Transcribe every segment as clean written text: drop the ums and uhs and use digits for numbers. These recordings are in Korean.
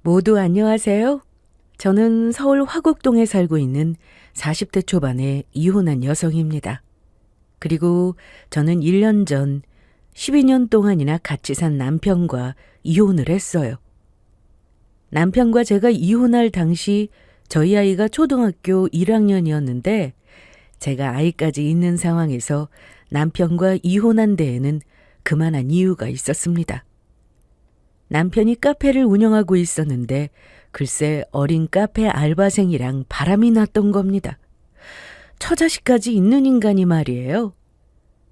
모두 안녕하세요. 저는 서울 화곡동에 살고 있는 40대 초반의 이혼한 여성입니다. 그리고 저는 1년 전 12년 동안이나 같이 산 남편과 이혼을 했어요. 남편과 제가 이혼할 당시 저희 아이가 초등학교 1학년이었는데 제가 아이까지 있는 상황에서 남편과 이혼한 데에는 그만한 이유가 있었습니다. 남편이 카페를 운영하고 있었는데 글쎄 어린 카페 알바생이랑 바람이 났던 겁니다. 처자식까지 있는 인간이 말이에요.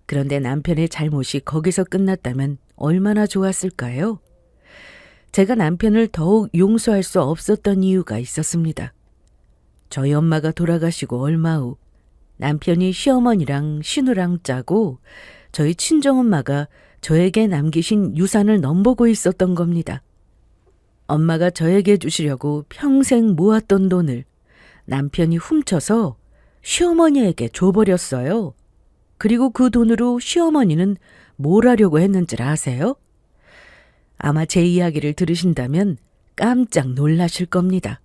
그런데 남편의 잘못이 거기서 끝났다면 얼마나 좋았을까요? 제가 남편을 더욱 용서할 수 없었던 이유가 있었습니다. 저희 엄마가 돌아가시고 얼마 후 남편이 시어머니랑 시누랑 짜고 저희 친정엄마가 저에게 남기신 유산을 넘보고 있었던 겁니다. 엄마가 저에게 주시려고 평생 모았던 돈을 남편이 훔쳐서 시어머니에게 줘버렸어요. 그리고 그 돈으로 시어머니는 뭘 하려고 했는지 아세요? 아마 제 이야기를 들으신다면 깜짝 놀라실 겁니다.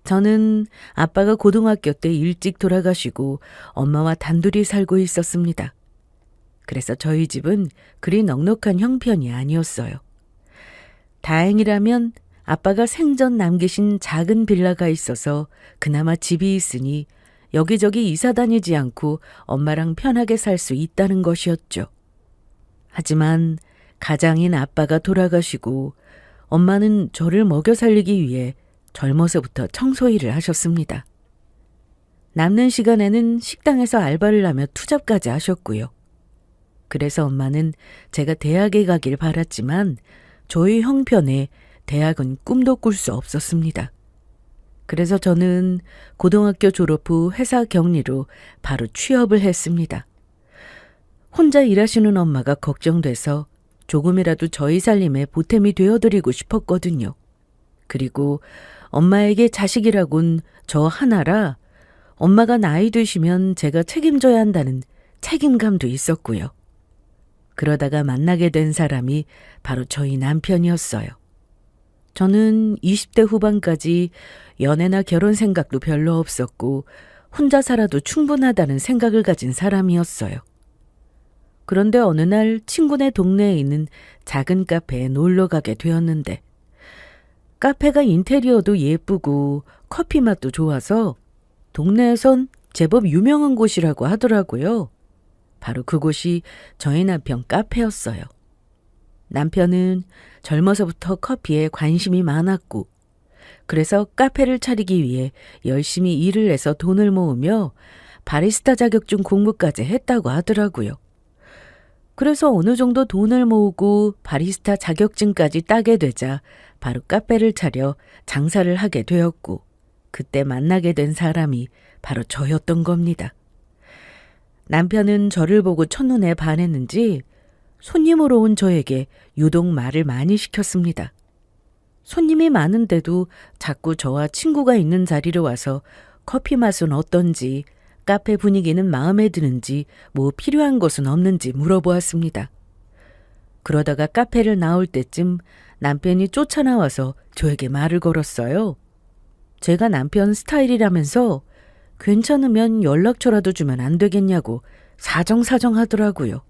저는 아빠가 고등학교 때 일찍 돌아가시고 엄마와 단둘이 살고 있었습니다. 그래서 저희 집은 그리 넉넉한 형편이 아니었어요. 다행이라면 아빠가 생전 남기신 작은 빌라가 있어서 그나마 집이 있으니 여기저기 이사 다니지 않고 엄마랑 편하게 살 수 있다는 것이었죠. 하지만 가장인 아빠가 돌아가시고 엄마는 저를 먹여 살리기 위해 젊어서부터 청소일을 하셨습니다. 남는 시간에는 식당에서 알바를 하며 투잡까지 하셨고요. 그래서 엄마는 제가 대학에 가길 바랐지만 저희 형편에 대학은 꿈도 꿀 수 없었습니다. 그래서 저는 고등학교 졸업 후 회사 격리로 바로 취업을 했습니다. 혼자 일하시는 엄마가 걱정돼서 조금이라도 저희 살림에 보탬이 되어드리고 싶었거든요. 그리고 엄마에게 자식이라곤 저 하나라 엄마가 나이 드시면 제가 책임져야 한다는 책임감도 있었고요. 그러다가 만나게 된 사람이 바로 저희 남편이었어요. 저는 20대 후반까지 연애나 결혼 생각도 별로 없었고 혼자 살아도 충분하다는 생각을 가진 사람이었어요. 그런데 어느 날 친구네 동네에 있는 작은 카페에 놀러 가게 되었는데 카페가 인테리어도 예쁘고 커피 맛도 좋아서 동네에선 제법 유명한 곳이라고 하더라고요. 바로 그곳이 저희 남편 카페였어요. 남편은 젊어서부터 커피에 관심이 많았고 그래서 카페를 차리기 위해 열심히 일을 해서 돈을 모으며 바리스타 자격증 공부까지 했다고 하더라고요. 그래서 어느 정도 돈을 모으고 바리스타 자격증까지 따게 되자 바로 카페를 차려 장사를 하게 되었고 그때 만나게 된 사람이 바로 저였던 겁니다. 남편은 저를 보고 첫눈에 반했는지 손님으로 온 저에게 유독 말을 많이 시켰습니다. 손님이 많은데도 자꾸 저와 친구가 있는 자리로 와서 커피 맛은 어떤지, 카페 분위기는 마음에 드는지, 뭐 필요한 것은 없는지 물어보았습니다. 그러다가 카페를 나올 때쯤 남편이 쫓아나와서 저에게 말을 걸었어요. 제가 남편 스타일이라면서 괜찮으면 연락처라도 주면 안 되겠냐고 사정사정 하더라고요.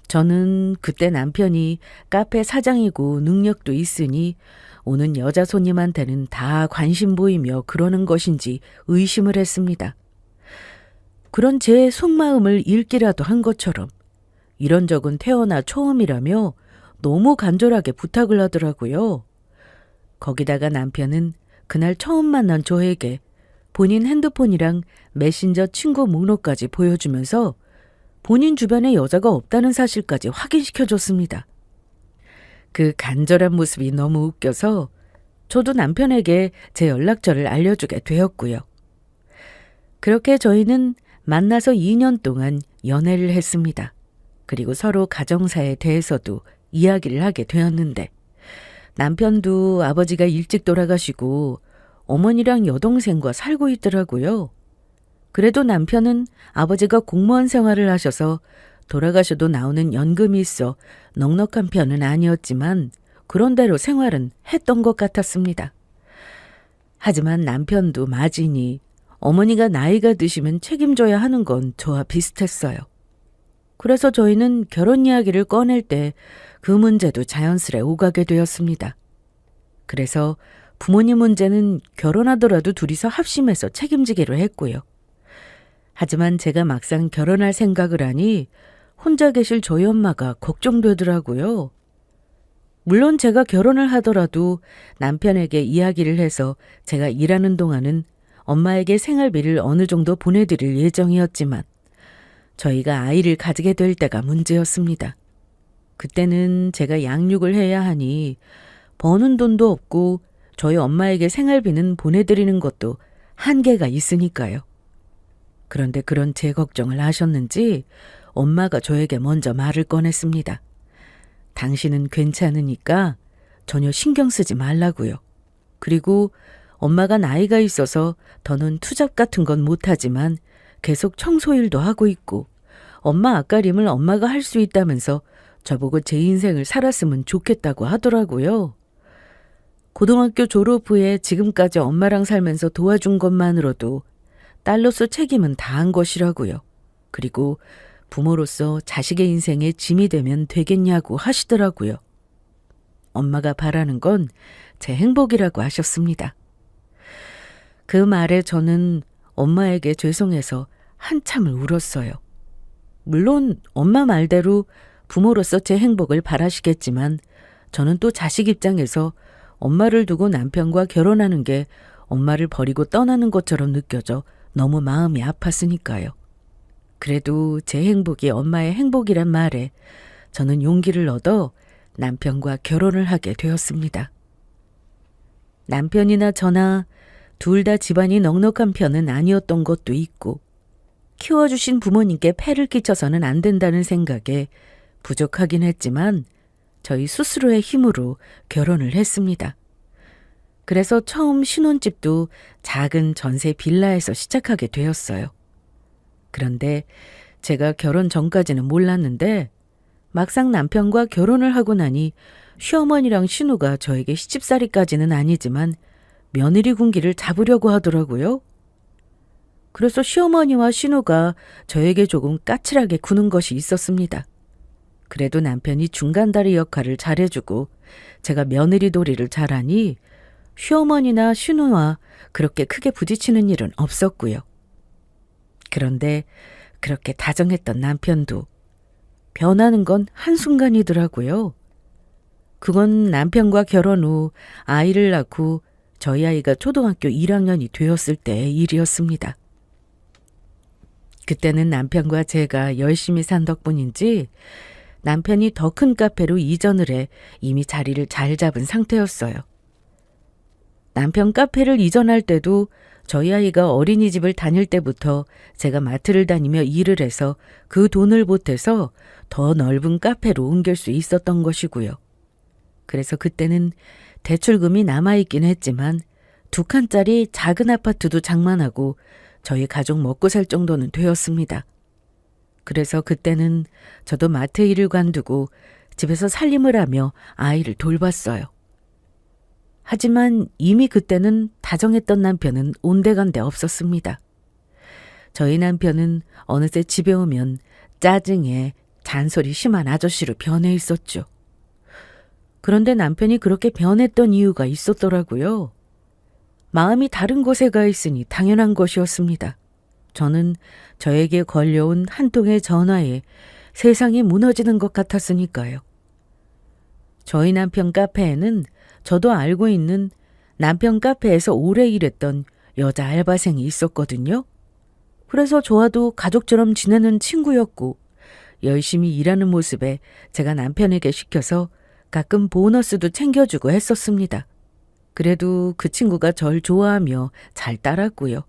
저는 그때 남편이 카페 사장이고 능력도 있으니 오는 여자 손님한테는 다 관심 보이며 그러는 것인지 의심을 했습니다. 그런 제 속마음을 읽기라도 한 것처럼 이런 적은 태어나 처음이라며 너무 간절하게 부탁을 하더라고요. 거기다가 남편은 그날 처음 만난 저에게 본인 핸드폰이랑 메신저 친구 목록까지 보여주면서 본인 주변에 여자가 없다는 사실까지 확인시켜줬습니다. 그 간절한 모습이 너무 웃겨서 저도 남편에게 제 연락처를 알려주게 되었고요. 그렇게 저희는 만나서 2년 동안 연애를 했습니다. 그리고 서로 가정사에 대해서도 이야기를 하게 되었는데 남편도 아버지가 일찍 돌아가시고 어머니랑 여동생과 살고 있더라고요. 그래도 남편은 아버지가 공무원 생활을 하셔서 돌아가셔도 나오는 연금이 있어 넉넉한 편은 아니었지만 그런 대로 생활은 했던 것 같았습니다. 하지만 남편도 맞이니 어머니가 나이가 드시면 책임져야 하는 건 저와 비슷했어요. 그래서 저희는 결혼 이야기를 꺼낼 때 그 문제도 자연스레 오가게 되었습니다. 그래서 부모님 문제는 결혼하더라도 둘이서 합심해서 책임지기로 했고요. 하지만 제가 막상 결혼할 생각을 하니 혼자 계실 저희 엄마가 걱정되더라고요. 물론 제가 결혼을 하더라도 남편에게 이야기를 해서 제가 일하는 동안은 엄마에게 생활비를 어느 정도 보내드릴 예정이었지만 저희가 아이를 가지게 될 때가 문제였습니다. 그때는 제가 양육을 해야 하니 버는 돈도 없고 저희 엄마에게 생활비는 보내드리는 것도 한계가 있으니까요. 그런데 그런 제 걱정을 아셨는지 엄마가 저에게 먼저 말을 꺼냈습니다. 당신은 괜찮으니까 전혀 신경 쓰지 말라고요. 그리고 엄마가 나이가 있어서 더는 투잡 같은 건 못하지만 계속 청소일도 하고 있고 엄마 앞가림을 엄마가 할 수 있다면서 저보고 제 인생을 살았으면 좋겠다고 하더라고요. 고등학교 졸업 후에 지금까지 엄마랑 살면서 도와준 것만으로도 딸로서 책임은 다한 것이라고요. 그리고 부모로서 자식의 인생에 짐이 되면 되겠냐고 하시더라고요. 엄마가 바라는 건 제 행복이라고 하셨습니다. 그 말에 저는 엄마에게 죄송해서 한참을 울었어요. 물론 엄마 말대로 부모로서 제 행복을 바라시겠지만 저는 또 자식 입장에서 엄마를 두고 남편과 결혼하는 게 엄마를 버리고 떠나는 것처럼 느껴져 너무 마음이 아팠으니까요. 그래도 제 행복이 엄마의 행복이란 말에 저는 용기를 얻어 남편과 결혼을 하게 되었습니다. 남편이나 저나 둘 다 집안이 넉넉한 편은 아니었던 것도 있고 키워주신 부모님께 폐를 끼쳐서는 안 된다는 생각에 부족하긴 했지만 저희 스스로의 힘으로 결혼을 했습니다. 그래서 처음 신혼집도 작은 전세 빌라에서 시작하게 되었어요. 그런데 제가 결혼 전까지는 몰랐는데 막상 남편과 결혼을 하고 나니 시어머니랑 신우가 저에게 시집살이까지는 아니지만 며느리 군기를 잡으려고 하더라고요. 그래서 시어머니와 신우가 저에게 조금 까칠하게 구는 것이 있었습니다. 그래도 남편이 중간다리 역할을 잘해주고 제가 며느리 도리를 잘하니 시어머니나 신우와 그렇게 크게 부딪히는 일은 없었고요. 그런데 그렇게 다정했던 남편도 변하는 건 한순간이더라고요. 그건 남편과 결혼 후 아이를 낳고 저희 아이가 초등학교 1학년이 되었을 때의 일이었습니다. 그때는 남편과 제가 열심히 산 덕분인지 남편이 더 큰 카페로 이전을 해 이미 자리를 잘 잡은 상태였어요. 남편 카페를 이전할 때도 저희 아이가 어린이집을 다닐 때부터 제가 마트를 다니며 일을 해서 그 돈을 보태서 더 넓은 카페로 옮길 수 있었던 것이고요. 그래서 그때는 대출금이 남아있긴 했지만 2칸짜리 작은 아파트도 장만하고 저희 가족 먹고 살 정도는 되었습니다. 그래서 그때는 저도 마트 일을 관두고 집에서 살림을 하며 아이를 돌봤어요. 하지만 이미 그때는 다정했던 남편은 온데간데 없었습니다. 저희 남편은 어느새 집에 오면 짜증에 잔소리 심한 아저씨로 변해 있었죠. 그런데 남편이 그렇게 변했던 이유가 있었더라고요. 마음이 다른 곳에 가 있으니 당연한 것이었습니다. 저는 저에게 걸려온 한 통의 전화에 세상이 무너지는 것 같았으니까요. 저희 남편 카페에는 저도 알고 있는 남편 카페에서 오래 일했던 여자 알바생이 있었거든요. 그래서 저와도 가족처럼 지내는 친구였고 열심히 일하는 모습에 제가 남편에게 시켜서 가끔 보너스도 챙겨주고 했었습니다. 그래도 그 친구가 절 좋아하며 잘 따랐고요.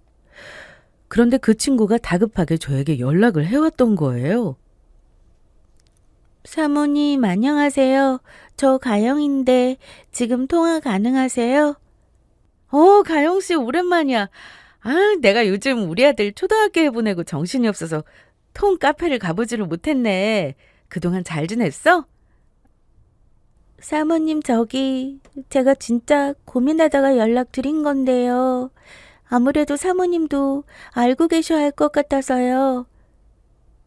그런데 그 친구가 다급하게 저에게 연락을 해왔던 거예요. 사모님 안녕하세요. 저 가영인데 지금 통화 가능하세요? 가영씨 오랜만이야. 내가 요즘 우리 아들 초등학교에 보내고 정신이 없어서 통 카페를 가보지를 못했네. 그동안 잘 지냈어? 사모님, 제가 진짜 고민하다가 연락드린 건데요. 아무래도 사모님도 알고 계셔야 할 것 같아서요.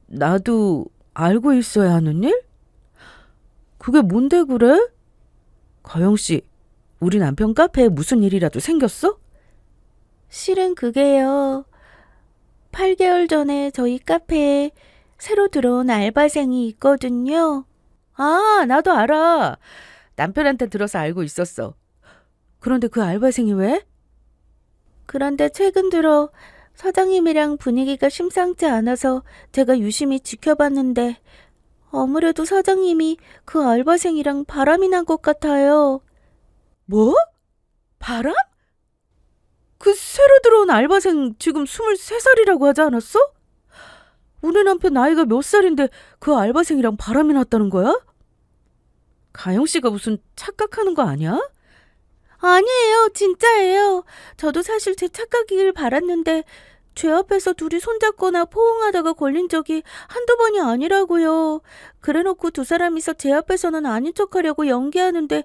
나도 알고 있어야 하는 일? 그게 뭔데 그래? 가영 씨, 우리 남편 카페에 무슨 일이라도 생겼어? 실은 그게요. 8개월 전에 저희 카페에 새로 들어온 알바생이 있거든요. 아, 나도 알아. 남편한테 들어서 알고 있었어. 그런데 그 알바생이 왜? 그런데 최근 들어 사장님이랑 분위기가 심상치 않아서 제가 유심히 지켜봤는데 아무래도 사장님이 그 알바생이랑 바람이 난 것 같아요. 뭐? 바람? 그 새로 들어온 알바생 지금 23살이라고 하지 않았어? 우리 남편 나이가 몇 살인데 그 알바생이랑 바람이 났다는 거야? 가영 씨가 무슨 착각하는 거 아니야? 아니에요, 진짜예요. 저도 사실 제 착각이길 바랐는데 제 앞에서 둘이 손잡거나 포옹하다가 걸린 적이 한두 번이 아니라고요. 그래놓고 두 사람이서 제 앞에서는 아닌 척하려고 연기하는데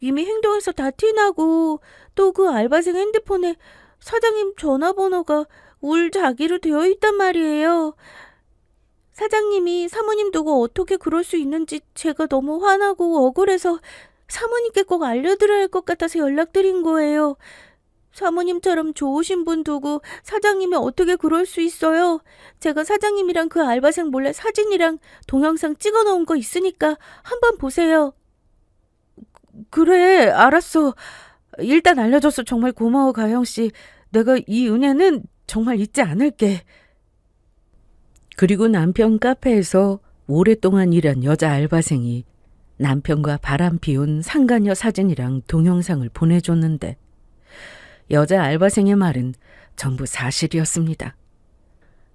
이미 행동에서 다 티나고 또 그 알바생 핸드폰에 사장님 전화번호가 울 자기로 되어 있단 말이에요. 사장님이 사모님 두고 어떻게 그럴 수 있는지 제가 너무 화나고 억울해서 사모님께 꼭 알려드려야 할 것 같아서 연락드린 거예요. 사모님처럼 좋으신 분 두고 사장님이 어떻게 그럴 수 있어요? 제가 사장님이랑 그 알바생 몰래 사진이랑 동영상 찍어 놓은 거 있으니까 한번 보세요. 그래, 알았어. 일단 알려줘서 정말 고마워, 가영 씨. 내가 이 은혜는 정말 잊지 않을게. 그리고 남편 카페에서 오랫동안 일한 여자 알바생이 남편과 바람 피운 상간녀 사진이랑 동영상을 보내줬는데 여자 알바생의 말은 전부 사실이었습니다.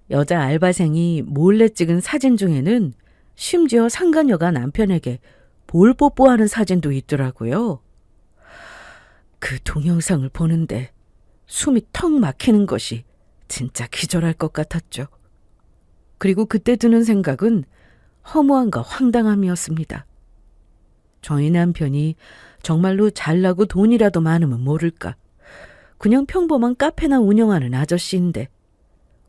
여자 알바생이 몰래 찍은 사진 중에는 심지어 상간녀가 남편에게 볼 뽀뽀하는 사진도 있더라고요. 그 동영상을 보는데 숨이 턱 막히는 것이 진짜 기절할 것 같았죠. 그리고 그때 드는 생각은 허무함과 황당함이었습니다. 저희 남편이 정말로 잘나고 돈이라도 많으면 모를까. 그냥 평범한 카페나 운영하는 아저씨인데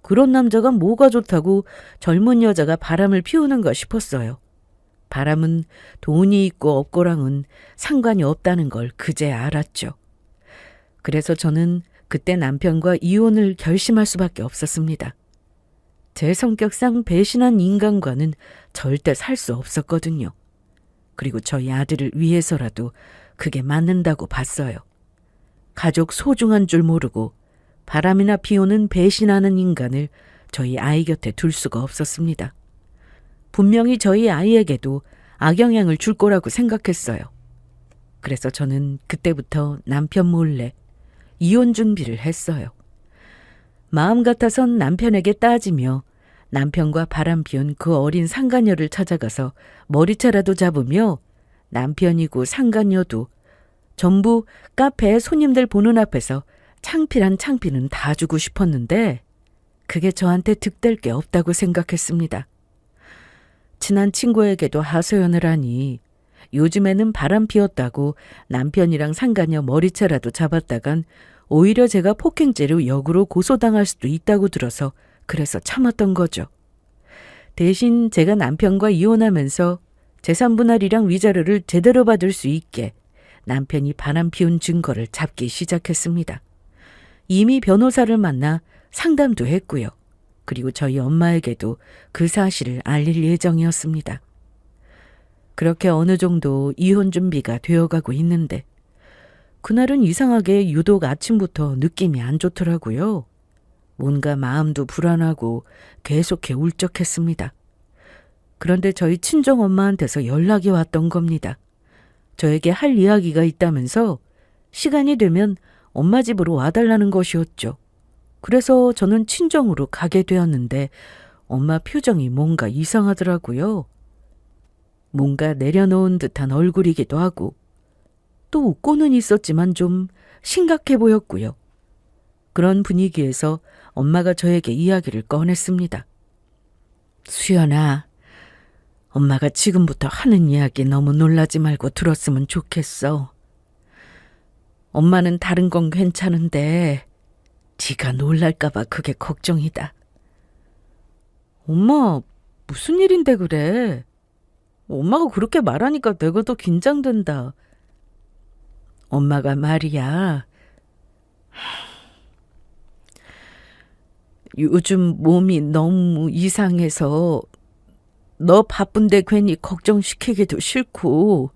그런 남자가 뭐가 좋다고 젊은 여자가 바람을 피우는가 싶었어요. 바람은 돈이 있고 없고랑은 상관이 없다는 걸 그제 알았죠. 그래서 저는 그때 남편과 이혼을 결심할 수밖에 없었습니다. 제 성격상 배신한 인간과는 절대 살 수 없었거든요. 그리고 저희 아들을 위해서라도 그게 맞는다고 봤어요. 가족 소중한 줄 모르고 바람이나 피우는 배신하는 인간을 저희 아이 곁에 둘 수가 없었습니다. 분명히 저희 아이에게도 악영향을 줄 거라고 생각했어요. 그래서 저는 그때부터 남편 몰래 이혼 준비를 했어요. 마음 같아선 남편에게 따지며 남편과 바람 피운 그 어린 상간녀를 찾아가서 머리채라도 잡으며 남편이고 상간녀도 전부 카페에 손님들 보는 앞에서 창피란 창피는 다 주고 싶었는데 그게 저한테 득될 게 없다고 생각했습니다. 친한 친구에게도 하소연을 하니 요즘에는 바람 피웠다고 남편이랑 상간녀 머리채라도 잡았다간 오히려 제가 폭행죄로 역으로 고소당할 수도 있다고 들어서 그래서 참았던 거죠. 대신 제가 남편과 이혼하면서 재산분할이랑 위자료를 제대로 받을 수 있게 남편이 바람 피운 증거를 잡기 시작했습니다. 이미 변호사를 만나 상담도 했고요. 그리고 저희 엄마에게도 그 사실을 알릴 예정이었습니다. 그렇게 어느 정도 이혼 준비가 되어가고 있는데 그날은 이상하게 유독 아침부터 느낌이 안 좋더라고요. 뭔가 마음도 불안하고 계속해 울적했습니다. 그런데 저희 친정엄마한테서 연락이 왔던 겁니다. 저에게 할 이야기가 있다면서 시간이 되면 엄마 집으로 와달라는 것이었죠. 그래서 저는 친정으로 가게 되었는데 엄마 표정이 뭔가 이상하더라고요. 뭔가 내려놓은 듯한 얼굴이기도 하고 또 웃고는 있었지만 좀 심각해 보였고요. 그런 분위기에서 엄마가 저에게 이야기를 꺼냈습니다. 수연아, 엄마가 지금부터 하는 이야기 너무 놀라지 말고 들었으면 좋겠어. 엄마는 다른 건 괜찮은데 네가 놀랄까 봐 그게 걱정이다. 엄마, 무슨 일인데 그래? 엄마가 그렇게 말하니까 내가 더 긴장된다. 엄마가 말이야. 요즘 몸이 너무 이상해서 너 바쁜데 괜히 걱정시키기도 싫고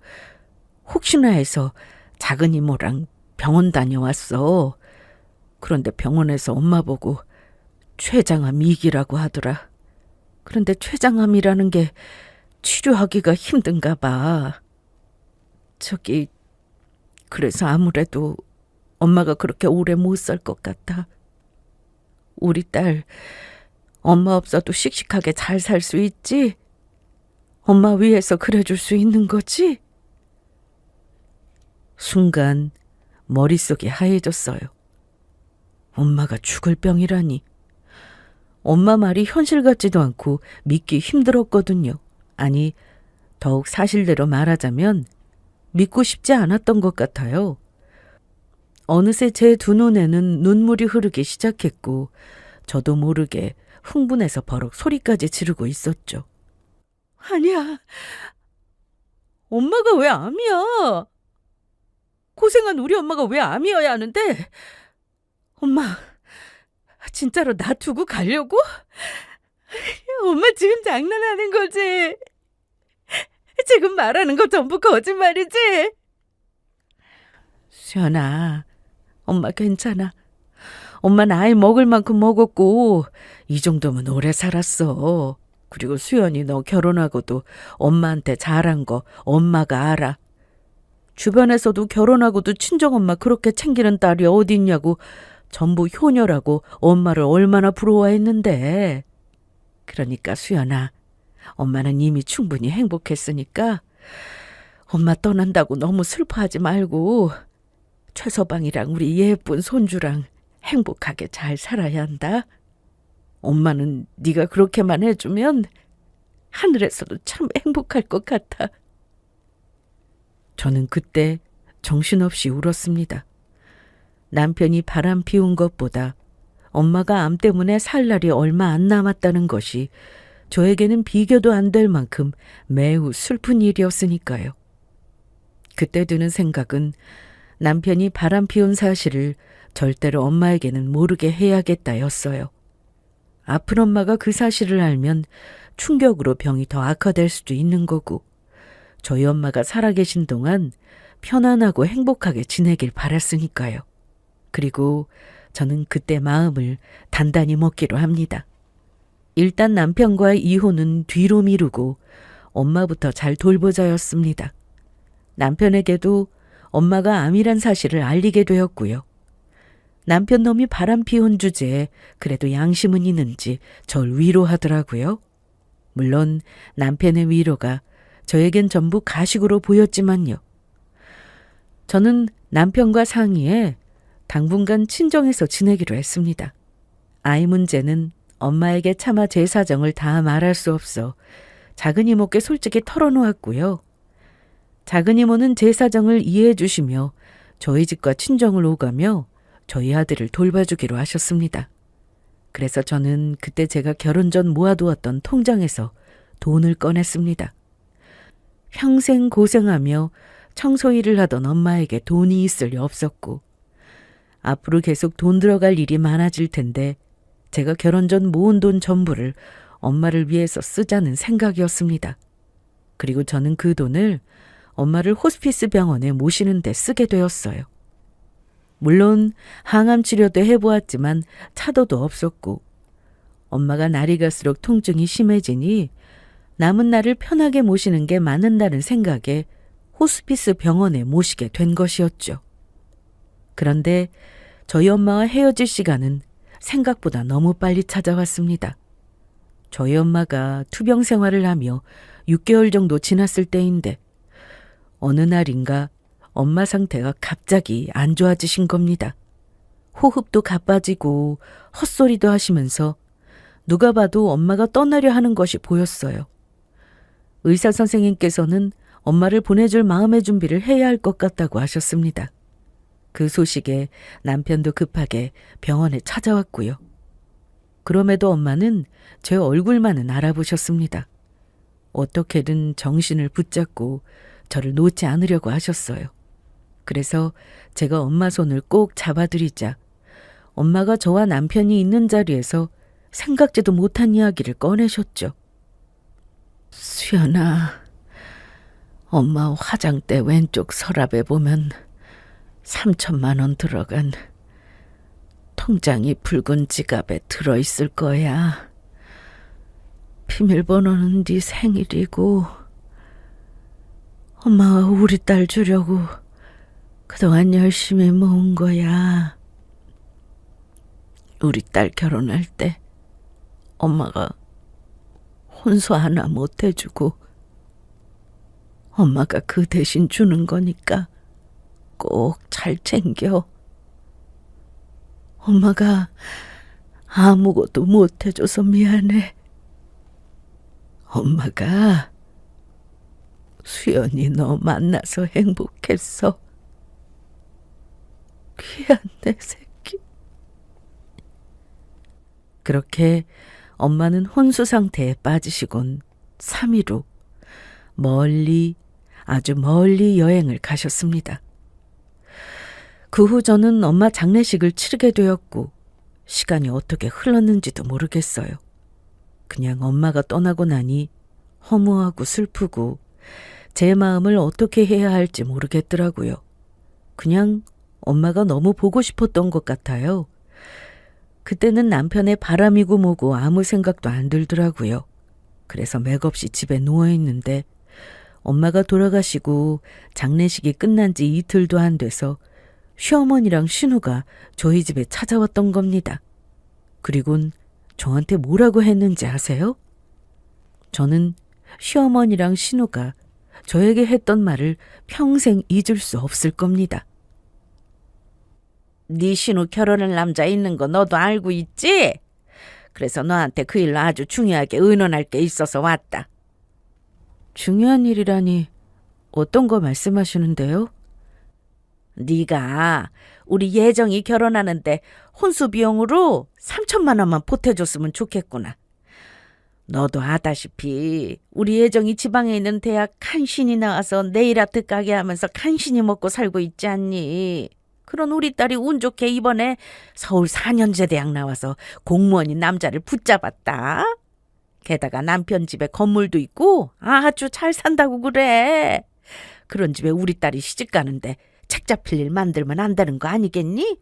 혹시나 해서 작은 이모랑 병원 다녀왔어. 그런데 병원에서 엄마 보고 췌장암 2기라고 하더라. 그런데 췌장암이라는 게 치료하기가 힘든가 봐. 그래서 아무래도 엄마가 그렇게 오래 못 살 것 같아. 우리 딸, 엄마 없어도 씩씩하게 잘 살 수 있지? 엄마 위해서 그래줄 수 있는 거지? 순간 머릿속이 하얘졌어요. 엄마가 죽을 병이라니. 엄마 말이 현실 같지도 않고 믿기 힘들었거든요. 아니, 더욱 사실대로 말하자면 믿고 싶지 않았던 것 같아요. 어느새 제 두 눈에는 눈물이 흐르기 시작했고 저도 모르게 흥분해서 버럭 소리까지 지르고 있었죠. 아니야. 엄마가 왜 암이야? 고생한 우리 엄마가 왜 암이어야 하는데? 엄마, 진짜로 나 두고 가려고? 엄마 지금 장난하는 거지? 지금 말하는 거 전부 거짓말이지? 수연아, 엄마 괜찮아. 엄마 나이 먹을 만큼 먹었고 이 정도면 오래 살았어. 그리고 수연이 너 결혼하고도 엄마한테 잘한 거 엄마가 알아. 주변에서도 결혼하고도 친정엄마 그렇게 챙기는 딸이 어딨냐고 전부 효녀라고 엄마를 얼마나 부러워했는데. 그러니까 수연아, 엄마는 이미 충분히 행복했으니까 엄마 떠난다고 너무 슬퍼하지 말고 최서방이랑 우리 예쁜 손주랑 행복하게 잘 살아야 한다. 엄마는 네가 그렇게만 해주면 하늘에서도 참 행복할 것 같아. 저는 그때 정신없이 울었습니다. 남편이 바람 피운 것보다 엄마가 암 때문에 살 날이 얼마 안 남았다는 것이 저에게는 비교도 안 될 만큼 매우 슬픈 일이었으니까요. 그때 드는 생각은 남편이 바람 피운 사실을 절대로 엄마에게는 모르게 해야겠다였어요. 아픈 엄마가 그 사실을 알면 충격으로 병이 더 악화될 수도 있는 거고 저희 엄마가 살아계신 동안 편안하고 행복하게 지내길 바랐으니까요. 그리고 저는 그때 마음을 단단히 먹기로 합니다. 일단 남편과의 이혼은 뒤로 미루고 엄마부터 잘 돌보자였습니다. 남편에게도 엄마가 암이란 사실을 알리게 되었고요. 남편 놈이 바람 피운 주제에 그래도 양심은 있는지 절 위로하더라고요. 물론 남편의 위로가 저에겐 전부 가식으로 보였지만요. 저는 남편과 상의해 당분간 친정에서 지내기로 했습니다. 아이 문제는 엄마에게 차마 제 사정을 다 말할 수 없어 작은 이모께 솔직히 털어놓았고요. 작은 이모는 제 사정을 이해해 주시며 저희 집과 친정을 오가며 저희 아들을 돌봐주기로 하셨습니다. 그래서 저는 그때 제가 결혼 전 모아두었던 통장에서 돈을 꺼냈습니다. 평생 고생하며 청소일을 하던 엄마에게 돈이 있을 리 없었고 앞으로 계속 돈 들어갈 일이 많아질 텐데 제가 결혼 전 모은 돈 전부를 엄마를 위해서 쓰자는 생각이었습니다. 그리고 저는 그 돈을 엄마를 호스피스 병원에 모시는 데 쓰게 되었어요. 물론 항암 치료도 해보았지만 차도도 없었고 엄마가 날이 갈수록 통증이 심해지니 남은 날을 편하게 모시는 게 맞는다는 생각에 호스피스 병원에 모시게 된 것이었죠. 그런데 저희 엄마와 헤어질 시간은 생각보다 너무 빨리 찾아왔습니다. 저희 엄마가 투병 생활을 하며 6개월 정도 지났을 때인데 어느 날인가 엄마 상태가 갑자기 안 좋아지신 겁니다. 호흡도 가빠지고 헛소리도 하시면서 누가 봐도 엄마가 떠나려 하는 것이 보였어요. 의사 선생님께서는 엄마를 보내줄 마음의 준비를 해야 할 것 같다고 하셨습니다. 그 소식에 남편도 급하게 병원에 찾아왔고요. 그럼에도 엄마는 제 얼굴만은 알아보셨습니다. 어떻게든 정신을 붙잡고 저를 놓지 않으려고 하셨어요. 그래서 제가 엄마 손을 꼭 잡아드리자 엄마가 저와 남편이 있는 자리에서 생각지도 못한 이야기를 꺼내셨죠. 수연아, 엄마 화장대 왼쪽 서랍에 보면 3천만 원 들어간 통장이 붉은 지갑에 들어있을 거야. 비밀번호는 네 생일이고 엄마가 우리 딸 주려고 그동안 열심히 모은 거야. 우리 딸 결혼할 때 엄마가 혼수 하나 못 해주고 엄마가 그 대신 주는 거니까 꼭 잘 챙겨. 엄마가 아무것도 못 해줘서 미안해. 엄마가 수연이 너 만나서 행복했어. 귀한 내 새끼. 그렇게 엄마는 혼수 상태에 빠지시곤 3일 후 멀리, 아주 멀리 여행을 가셨습니다. 그 후 저는 엄마 장례식을 치르게 되었고 시간이 어떻게 흘렀는지도 모르겠어요. 그냥 엄마가 떠나고 나니 허무하고 슬프고 제 마음을 어떻게 해야 할지 모르겠더라고요. 그냥 엄마가 너무 보고 싶었던 것 같아요. 그때는 남편의 바람이고 뭐고 아무 생각도 안 들더라고요. 그래서 맥없이 집에 누워있는데 엄마가 돌아가시고 장례식이 끝난 지 이틀도 안 돼서 시어머니랑 신우가 저희 집에 찾아왔던 겁니다. 그리곤 저한테 뭐라고 했는지 아세요? 저는 시어머니랑 신우가 저에게 했던 말을 평생 잊을 수 없을 겁니다. 네 신우 결혼할 남자 있는 거 너도 알고 있지? 그래서 너한테 그 일로 아주 중요하게 의논할 게 있어서 왔다. 중요한 일이라니 어떤 거 말씀하시는데요? 네가 우리 예정이 결혼하는데 혼수 비용으로 3천만 원만 보태줬으면 좋겠구나. 너도 아다시피 우리 예정이 지방에 있는 대학 간신히 나와서 네일아트 가게 하면서 간신히 먹고 살고 있지 않니? 그런 우리 딸이 운 좋게 이번에 서울 4년제 대학 나와서 공무원인 남자를 붙잡았다. 게다가 남편 집에 건물도 있고 아주 잘 산다고 그래. 그런 집에 우리 딸이 시집 가는데 책 잡힐 일 만들면 안 되는 거 아니겠니?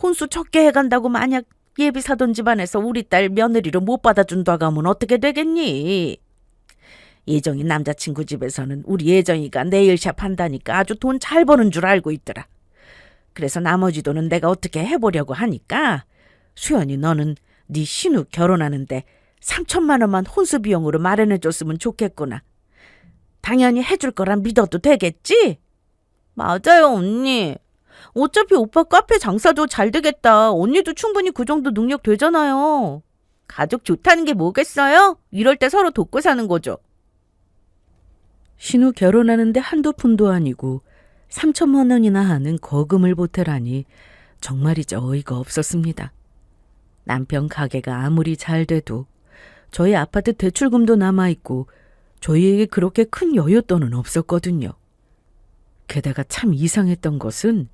혼수 적게 해간다고 만약 예비 사돈 집안에서 우리 딸 며느리로 못 받아준다고 하면 어떻게 되겠니? 예정이 남자친구 집에서는 우리 예정이가 네일샵 한다니까 아주 돈 잘 버는 줄 알고 있더라. 그래서 나머지 돈은 내가 어떻게 해보려고 하니까 수연이 너는 네 신우 결혼하는데 3천만 원만 혼수 비용으로 마련해줬으면 좋겠구나. 당연히 해줄 거란 믿어도 되겠지? 맞아요, 언니. 어차피 오빠 카페 장사도 잘 되겠다. 언니도 충분히 그 정도 능력 되잖아요. 가족 좋다는 게 뭐겠어요? 이럴 때 서로 돕고 사는 거죠. 신우 결혼하는데 한두 푼도 아니고 3천만 원이나 하는 거금을 보태라니 정말이죠 어이가 없었습니다. 남편 가게가 아무리 잘 돼도 저희 아파트 대출금도 남아있고 저희에게 그렇게 큰 여윳돈은 없었거든요. 게다가 참 이상했던 것은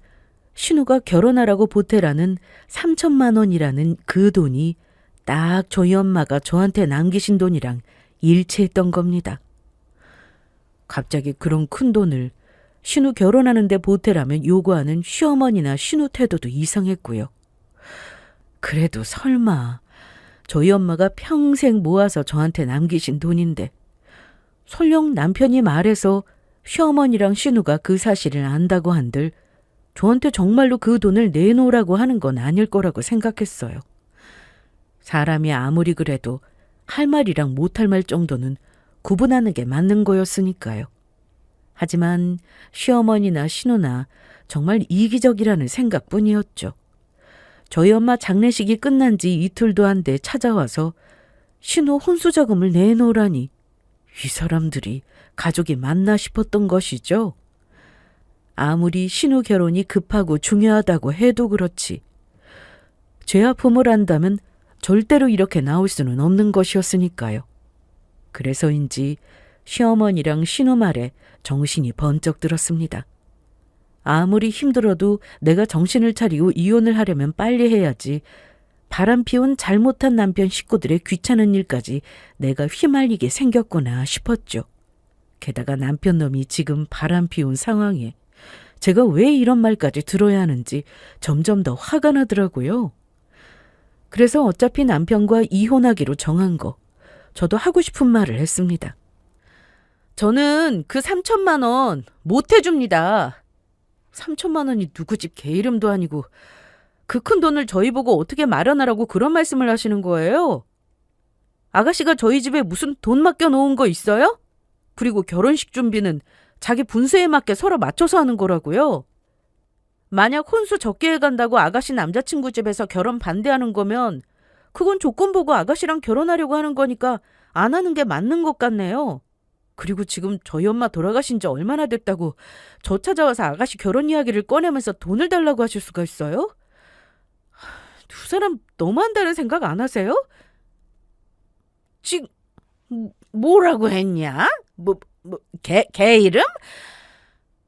신우가 결혼하라고 보태라는 3천만 원이라는 그 돈이 딱 저희 엄마가 저한테 남기신 돈이랑 일치했던 겁니다. 갑자기 그런 큰 돈을 신우 결혼하는데 보태라면 요구하는 시어머니나 신우 태도도 이상했고요. 그래도 설마 저희 엄마가 평생 모아서 저한테 남기신 돈인데 설령 남편이 말해서 시어머니랑 신우가 그 사실을 안다고 한들 저한테 정말로 그 돈을 내놓으라고 하는 건 아닐 거라고 생각했어요. 사람이 아무리 그래도 할 말이랑 못할 말 정도는 구분하는 게 맞는 거였으니까요. 하지만 시어머니나 신우나 정말 이기적이라는 생각뿐이었죠. 저희 엄마 장례식이 끝난 지 이틀도 안 돼 찾아와서 신우 혼수자금을 내놓으라니 이 사람들이 가족이 맞나 싶었던 것이죠. 아무리 신우 결혼이 급하고 중요하다고 해도 그렇지. 죄 아픔을 안다면 절대로 이렇게 나올 수는 없는 것이었으니까요. 그래서인지 시어머니랑 신우 말에 정신이 번쩍 들었습니다. 아무리 힘들어도 내가 정신을 차리고 이혼을 하려면 빨리 해야지. 바람 피운 잘못한 남편 식구들의 귀찮은 일까지 내가 휘말리게 생겼구나 싶었죠. 게다가 남편 놈이 지금 바람 피운 상황에 제가 왜 이런 말까지 들어야 하는지 점점 더 화가 나더라고요. 그래서 어차피 남편과 이혼하기로 정한 거, 저도 하고 싶은 말을 했습니다. 저는 그 3천만 원 못 해줍니다. 3천만 원이 누구 집 개 이름도 아니고 그 큰 돈을 저희 보고 어떻게 마련하라고 그런 말씀을 하시는 거예요? 아가씨가 저희 집에 무슨 돈 맡겨 놓은 거 있어요? 그리고 결혼식 준비는 자기 분수에 맞게 서로 맞춰서 하는 거라고요. 만약 혼수 적게 해간다고 아가씨 남자친구 집에서 결혼 반대하는 거면 그건 조건 보고 아가씨랑 결혼하려고 하는 거니까 안 하는 게 맞는 것 같네요. 그리고 지금 저희 엄마 돌아가신 지 얼마나 됐다고 저 찾아와서 아가씨 결혼 이야기를 꺼내면서 돈을 달라고 하실 수가 있어요? 두 사람 너무한다는 생각 안 하세요? 지금 뭐라고 했냐? 개 이름?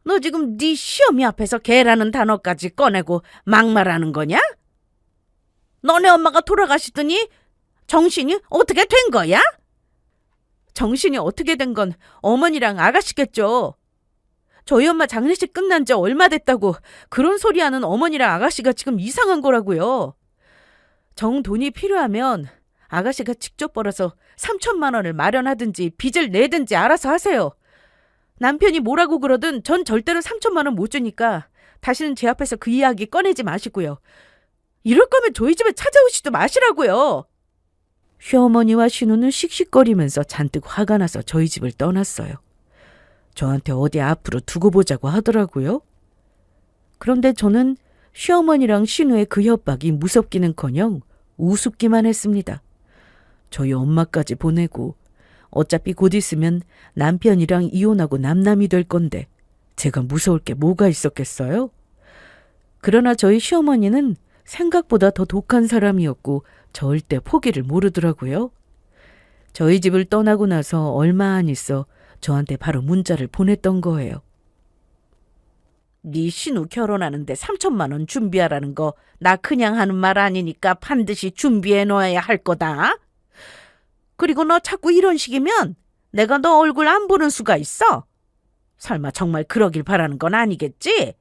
너 지금 네 시어미 앞에서 개라는 단어까지 꺼내고 막말하는 거냐? 너네 엄마가 돌아가시더니 정신이 어떻게 된 거야? 정신이 어떻게 된 건 어머니랑 아가씨겠죠. 저희 엄마 장례식 끝난 지 얼마 됐다고 그런 소리 하는 어머니랑 아가씨가 지금 이상한 거라고요. 정 돈이 필요하면 아가씨가 직접 벌어서 3천만 원을 마련하든지 빚을 내든지 알아서 하세요. 남편이 뭐라고 그러든 전 절대로 3천만 원 못 주니까 다시는 제 앞에서 그 이야기 꺼내지 마시고요. 이럴 거면 저희 집에 찾아오지도 마시라고요. 시어머니와 신우는 씩씩거리면서 잔뜩 화가 나서 저희 집을 떠났어요. 저한테 어디 앞으로 두고 보자고 하더라고요. 그런데 저는 시어머니랑 신우의 그 협박이 무섭기는커녕 우습기만 했습니다. 저희 엄마까지 보내고 어차피 곧 있으면 남편이랑 이혼하고 남남이 될 건데 제가 무서울 게 뭐가 있었겠어요? 그러나 저희 시어머니는 생각보다 더 독한 사람이었고 절대 포기를 모르더라고요. 저희 집을 떠나고 나서 얼마 안 있어 저한테 바로 문자를 보냈던 거예요. 네 신우 결혼하는데 3천만 원 준비하라는 거 나 그냥 하는 말 아니니까 반드시 준비해 놓아야 할 거다. 그리고 너 자꾸 이런 식이면 내가 너 얼굴 안 보는 수가 있어. 설마 정말 그러길 바라는 건 아니겠지?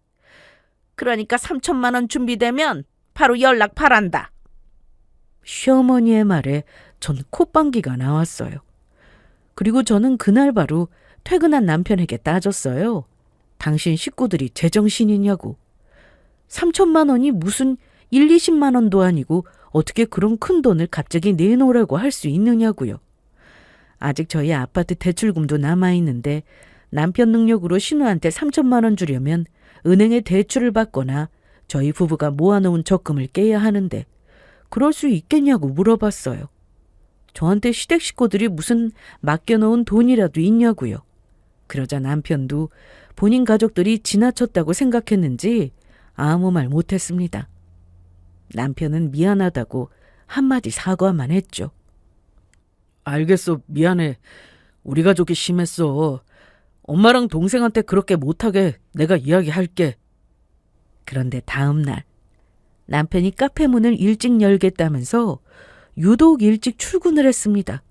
그러니까 3천만 원 준비되면 바로 연락 바란다. 시어머니의 말에 전 콧방귀가 나왔어요. 그리고 저는 그날 바로 퇴근한 남편에게 따졌어요. 당신 식구들이 제정신이냐고. 3천만 원이 무슨 1, 20만 원도 아니고 어떻게 그런 큰 돈을 갑자기 내놓으라고 할 수 있느냐고요. 아직 저희 아파트 대출금도 남아있는데 남편 능력으로 신우한테 3천만 원 주려면 은행에 대출을 받거나 저희 부부가 모아놓은 적금을 깨야 하는데 그럴 수 있겠냐고 물어봤어요. 저한테 시댁 식구들이 무슨 맡겨놓은 돈이라도 있냐고요. 그러자 남편도 본인 가족들이 지나쳤다고 생각했는지 아무 말 못했습니다. 남편은 미안하다고 한마디 사과만 했죠. 알겠어, 미안해. 우리 가족이 심했어. 엄마랑 동생한테 그렇게 못하게 내가 이야기할게. 그런데 다음 날 남편이 카페 문을 일찍 열겠다면서 유독 일찍 출근을 했습니다.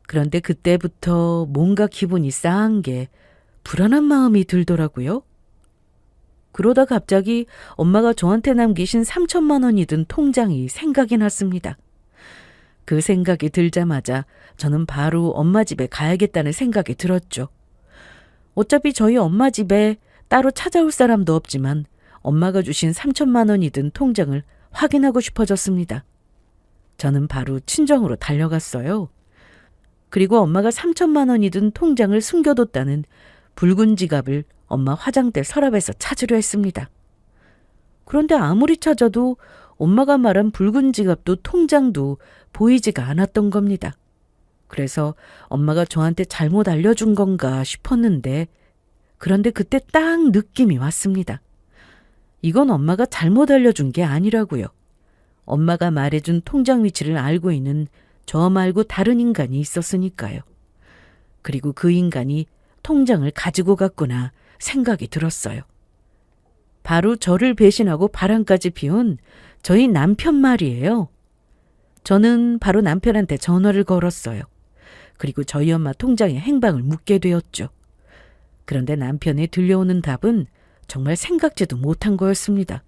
그런데 그때부터 뭔가 기분이 싸한 게 불안한 마음이 들더라고요. 그러다 갑자기 엄마가 저한테 남기신 3천만 원이 든 통장이 생각이 났습니다. 그 생각이 들자마자 저는 바로 엄마 집에 가야겠다는 생각이 들었죠. 어차피 저희 엄마 집에 따로 찾아올 사람도 없지만 엄마가 주신 3천만 원이 든 통장을 확인하고 싶어졌습니다. 저는 바로 친정으로 달려갔어요. 그리고 엄마가 3천만 원이 든 통장을 숨겨뒀다는 붉은 지갑을 엄마 화장대 서랍에서 찾으려 했습니다. 그런데 아무리 찾아도 엄마가 말한 붉은 지갑도 통장도 보이지가 않았던 겁니다. 그래서 엄마가 저한테 잘못 알려준 건가 싶었는데 그런데 그때 딱 느낌이 왔습니다. 이건 엄마가 잘못 알려준 게 아니라고요. 엄마가 말해준 통장 위치를 알고 있는 저 말고 다른 인간이 있었으니까요. 그리고 그 인간이 통장을 가지고 갔구나 생각이 들었어요. 바로 저를 배신하고 바람까지 피운 저희 남편 말이에요. 저는 바로 남편한테 전화를 걸었어요. 그리고 저희 엄마 통장의 행방을 묻게 되었죠. 그런데 남편이 들려오는 답은 정말 생각지도 못한 거였습니다.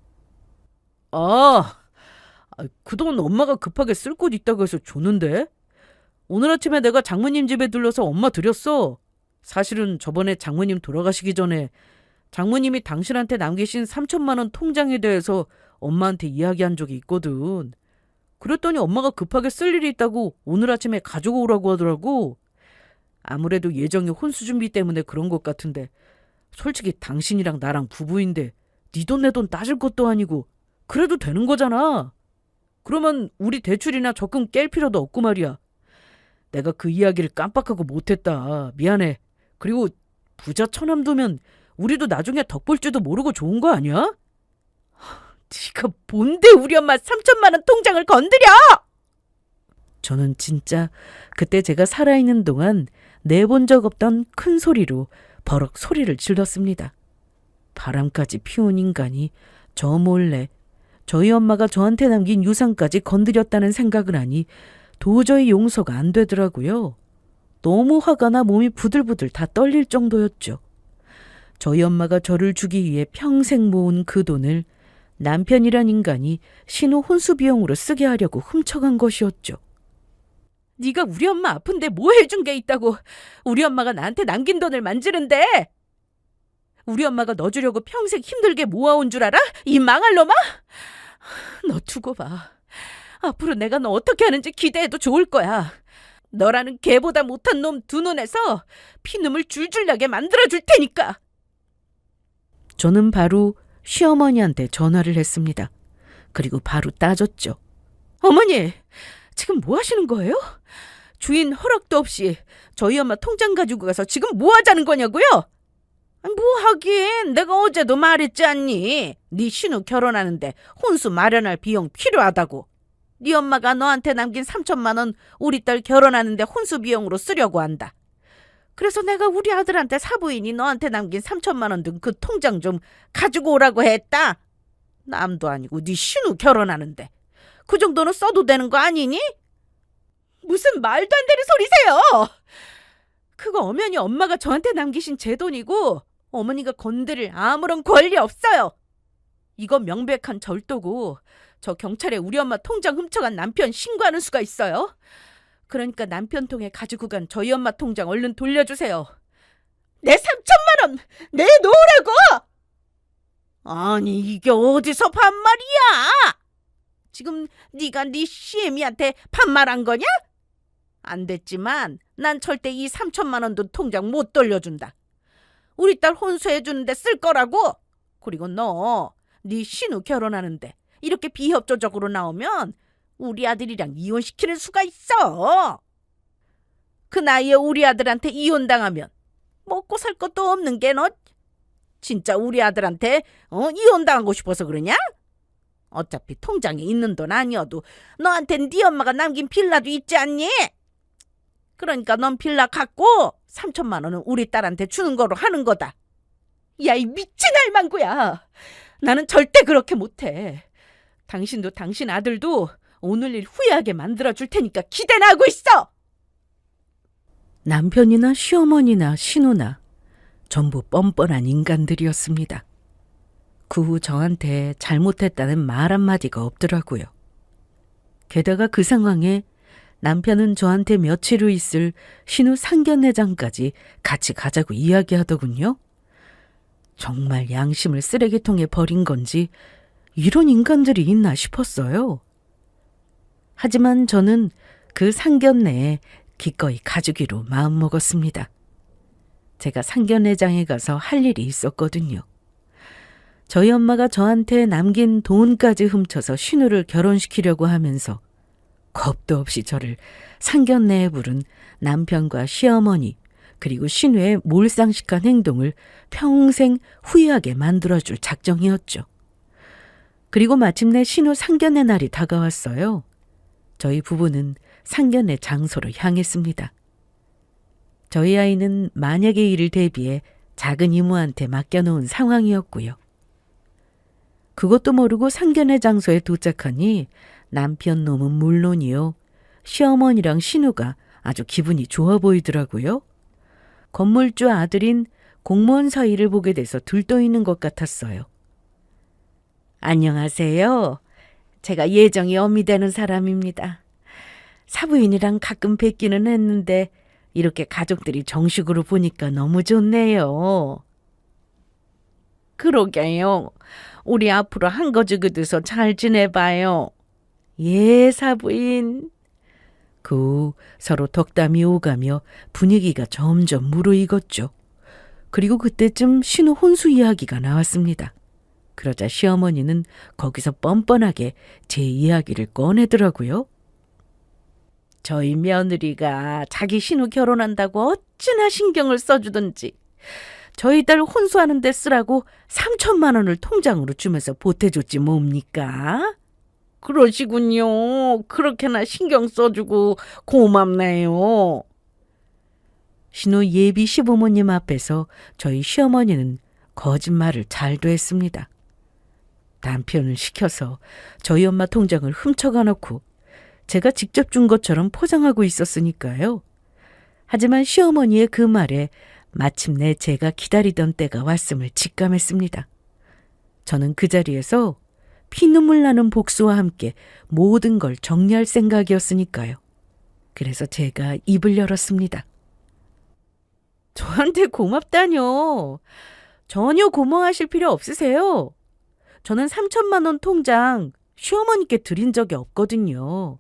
그 돈 엄마가 급하게 쓸 곳 있다고 해서 줬는데? 오늘 아침에 내가 장모님 집에 들러서 엄마 드렸어. 사실은 저번에 장모님 돌아가시기 전에 장모님이 당신한테 남기신 3천만 원 통장에 대해서 엄마한테 이야기한 적이 있거든. 그랬더니 엄마가 급하게 쓸 일이 있다고 오늘 아침에 가지고 오라고 하더라고. 아무래도 예정이 혼수 준비 때문에 그런 것 같은데 솔직히 당신이랑 나랑 부부인데 네 돈 내 돈 따질 것도 아니고 그래도 되는 거잖아. 그러면 우리 대출이나 적금 깰 필요도 없고 말이야. 내가 그 이야기를 깜빡하고 못했다. 미안해. 그리고 부자 처남 두면 우리도 나중에 덕볼지도 모르고 좋은 거 아니야? 네가 뭔데 우리 엄마 3천만 원 통장을 건드려! 저는 진짜 그때 제가 살아있는 동안 내본 적 없던 큰 소리로 버럭 소리를 질렀습니다. 바람까지 피운 인간이 저 몰래 저희 엄마가 저한테 남긴 유산까지 건드렸다는 생각을 하니 도저히 용서가 안 되더라고요. 너무 화가 나 몸이 부들부들 다 떨릴 정도였죠. 저희 엄마가 저를 주기 위해 평생 모은 그 돈을 남편이란 인간이 신우 혼수 비용으로 쓰게 하려고 훔쳐간 것이었죠. 네가 우리 엄마 아픈데 뭐 해준 게 있다고 우리 엄마가 나한테 남긴 돈을 만지는데? 우리 엄마가 너 주려고 평생 힘들게 모아온 줄 알아? 이 망할 놈아? 너 두고 봐. 앞으로 내가 너 어떻게 하는지 기대해도 좋을 거야. 너라는 개보다 못한 놈 두 눈에서 피눈물 줄줄 나게 만들어줄 테니까. 저는 바로 시어머니한테 전화를 했습니다. 그리고 바로 따졌죠. 어머니, 지금 뭐 하시는 거예요? 주인 허락도 없이 저희 엄마 통장 가지고 가서 지금 뭐 하자는 거냐고요? 뭐 하긴 내가 어제도 말했지 않니? 네 신우 결혼하는데 혼수 마련할 비용 필요하다고. 네 엄마가 너한테 남긴 3천만 원 우리 딸 결혼하는데 혼수 비용으로 쓰려고 한다. 그래서 내가 우리 아들한테 사부인이 너한테 남긴 3천만 원 등 그 통장 좀 가지고 오라고 했다. 남도 아니고 네 신우 결혼하는데 그 정도는 써도 되는 거 아니니? 무슨 말도 안 되는 소리세요. 그거 엄연히 엄마가 저한테 남기신 제 돈이고 어머니가 건드릴 아무런 권리 없어요. 이거 명백한 절도고 저 경찰에 우리 엄마 통장 훔쳐간 남편 신고하는 수가 있어요. 그러니까 남편 통에 가지고 간 저희 엄마 통장 얼른 돌려주세요. 내 3천만 원 내놓으라고! 아니 이게 어디서 반말이야? 지금 네가 네 시애미한테 반말한 거냐? 안 됐지만 난 절대 이 3천만 원도 통장 못 돌려준다. 우리 딸 혼수해주는데 쓸 거라고. 그리고 너 네 신우 결혼하는데 이렇게 비협조적으로 나오면 우리 아들이랑 이혼시키는 수가 있어. 그 나이에 우리 아들한테 이혼당하면 먹고 살 것도 없는 게 너 진짜 우리 아들한테 이혼당하고 싶어서 그러냐? 어차피 통장에 있는 돈 아니어도 너한텐 네 엄마가 남긴 빌라도 있지 않니? 그러니까 넌 빌라 갖고 3천만 원은 우리 딸한테 주는 거로 하는 거다. 야, 이 미친 할망구야. 나는 절대 그렇게 못해. 당신도 당신 아들도 오늘 일 후회하게 만들어줄 테니까 기대나 하고 있어. 남편이나 시어머니나 신우나 전부 뻔뻔한 인간들이었습니다. 그 후 저한테 잘못했다는 말 한마디가 없더라고요. 게다가 그 상황에 남편은 저한테 며칠 후 있을 신우 상견례장까지 같이 가자고 이야기하더군요. 정말 양심을 쓰레기통에 버린 건지 이런 인간들이 있나 싶었어요. 하지만 저는 그 상견례에 기꺼이 가주기로 마음먹었습니다. 제가 상견례장에 가서 할 일이 있었거든요. 저희 엄마가 저한테 남긴 돈까지 훔쳐서 신우를 결혼시키려고 하면서 겁도 없이 저를 상견례에 부른 남편과 시어머니 그리고 신우의 몰상식한 행동을 평생 후회하게 만들어줄 작정이었죠. 그리고 마침내 신우 상견례 날이 다가왔어요. 저희 부부는 상견례 장소로 향했습니다. 저희 아이는 만약의 일을 대비해 작은 이모한테 맡겨놓은 상황이었고요. 그것도 모르고 상견례 장소에 도착하니 남편 놈은 물론이요. 시어머니랑 신우가 아주 기분이 좋아 보이더라고요. 건물주 아들인 공무원 사이를 보게 돼서 들떠있는 것 같았어요. 안녕하세요. 제가 예정이 엄이 되는 사람입니다. 사부인이랑 가끔 뵙기는 했는데 이렇게 가족들이 정식으로 보니까 너무 좋네요. 그러게요. 우리 앞으로 한거지그돼서 잘 지내봐요. 예, 사부인. 그 후 서로 덕담이 오가며 분위기가 점점 무르익었죠. 그리고 그때쯤 신우 혼수 이야기가 나왔습니다. 그러자 시어머니는 거기서 뻔뻔하게 제 이야기를 꺼내더라고요. 저희 며느리가 자기 신우 결혼한다고 어찌나 신경을 써주든지 저희 딸 혼수하는 데 쓰라고 3천만 원을 통장으로 주면서 보태줬지 뭡니까? 그러시군요. 그렇게나 신경 써주고 고맙네요. 신우 예비 시부모님 앞에서 저희 시어머니는 거짓말을 잘도 했습니다. 남편을 시켜서 저희 엄마 통장을 훔쳐가 놓고 제가 직접 준 것처럼 포장하고 있었으니까요. 하지만 시어머니의 그 말에 마침내 제가 기다리던 때가 왔음을 직감했습니다. 저는 그 자리에서 피눈물 나는 복수와 함께 모든 걸 정리할 생각이었으니까요. 그래서 제가 입을 열었습니다. 저한테 고맙다뇨. 전혀 고마워하실 필요 없으세요. 저는 3천만 원 통장 시어머니께 드린 적이 없거든요.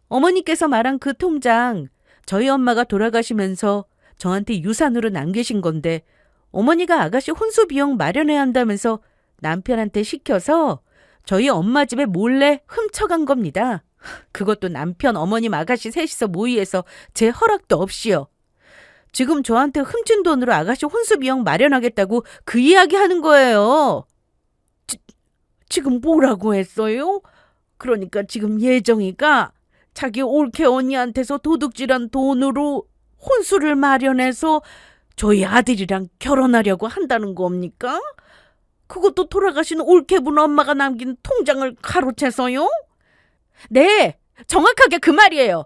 어머니께서 말한 그 통장 저희 엄마가 돌아가시면서 저한테 유산으로 남기신 건데 어머니가 아가씨 혼수 비용 마련해야 한다면서 남편한테 시켜서 저희 엄마 집에 몰래 훔쳐간 겁니다. 그것도 남편, 어머님, 아가씨 셋이서 모의해서 제 허락도 없이요. 지금 저한테 훔친 돈으로 아가씨 혼수 비용 마련하겠다고 그 이야기 하는 거예요. 지금 뭐라고 했어요? 그러니까 지금 예정이가 자기 올케 언니한테서 도둑질한 돈으로 혼수를 마련해서 저희 아들이랑 결혼하려고 한다는 겁니까? 그것도 돌아가신 올케분 엄마가 남긴 통장을 가로채서요? 네, 정확하게 그 말이에요.